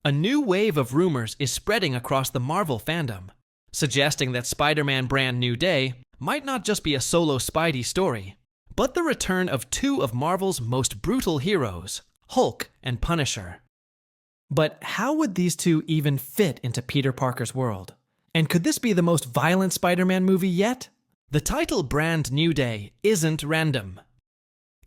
A new wave of rumors is spreading across the Marvel fandom, suggesting that Spider-Man Brand New Day might not just be a solo Spidey story, but the return of two of Marvel's most brutal heroes, Hulk and Punisher. But how would these two even fit into Peter Parker's world? And could this be the most violent Spider-Man movie yet? The title Brand New Day isn't random.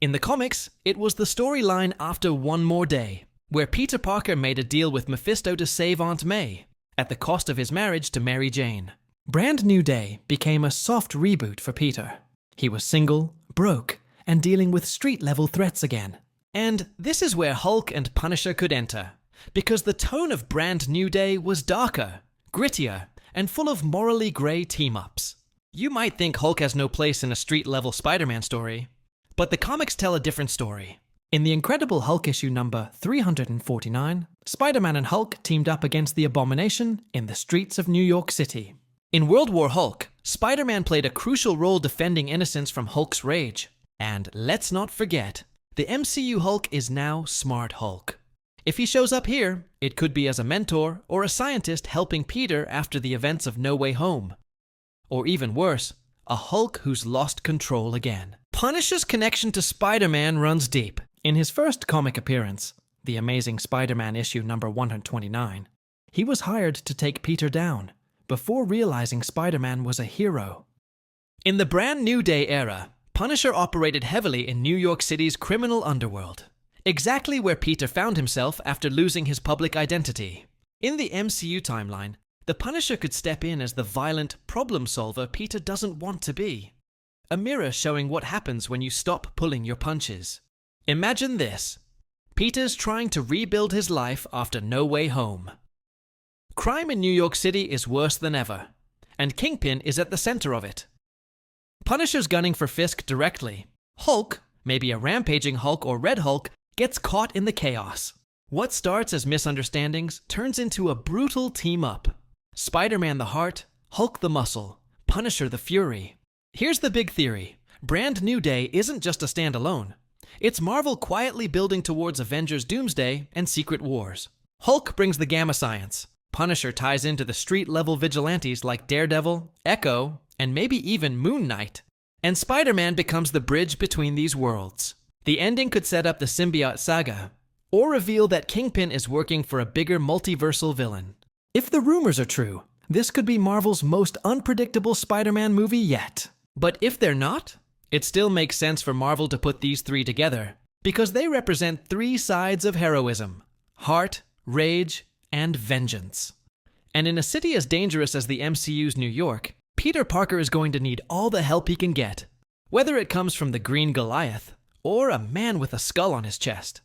In the comics, it was the storyline after One More Day, where Peter Parker made a deal with Mephisto to save Aunt May, at the cost of his marriage to Mary Jane. Brand New Day became a soft reboot for Peter. He was single, broke, and dealing with street-level threats again. And this is where Hulk and Punisher could enter, because the tone of Brand New Day was darker, grittier, and full of morally grey team-ups. You might think Hulk has no place in a street-level Spider-Man story, but the comics tell a different story. In the Incredible Hulk issue number 349, Spider-Man and Hulk teamed up against the Abomination in the streets of New York City. In World War Hulk, Spider-Man played a crucial role defending innocents from Hulk's rage. And let's not forget, the MCU Hulk is now Smart Hulk. If he shows up here, it could be as a mentor or a scientist helping Peter after the events of No Way Home. Or even worse, a Hulk who's lost control again. Punisher's connection to Spider-Man runs deep. In his first comic appearance, The Amazing Spider-Man issue number 129, he was hired to take Peter down, before realizing Spider-Man was a hero. In the Brand New Day era, Punisher operated heavily in New York City's criminal underworld, exactly where Peter found himself after losing his public identity. In the MCU timeline, the Punisher could step in as the violent problem solver Peter doesn't want to be. A mirror showing what happens when you stop pulling your punches. Imagine this. Peter's trying to rebuild his life after No Way Home. Crime in New York City is worse than ever, and Kingpin is at the center of it. Punisher's gunning for Fisk directly. Hulk, maybe a rampaging Hulk or Red Hulk, gets caught in the chaos. What starts as misunderstandings turns into a brutal team-up. Spider-Man the heart, Hulk the muscle, Punisher the fury. Here's the big theory. Brand New Day isn't just a standalone. It's Marvel quietly building towards Avengers Doomsday and Secret Wars. Hulk brings the gamma science. Punisher ties into the street-level vigilantes like Daredevil, Echo, and maybe even Moon Knight. And Spider-Man becomes the bridge between these worlds. The ending could set up the symbiote saga, or reveal that Kingpin is working for a bigger multiversal villain. If the rumors are true, this could be Marvel's most unpredictable Spider-Man movie yet. But if they're not, it still makes sense for Marvel to put these three together, because they represent three sides of heroism: heart, rage, and vengeance. And in a city as dangerous as the MCU's New York, Peter Parker is going to need all the help he can get, whether it comes from the Green Goliath or a man with a skull on his chest.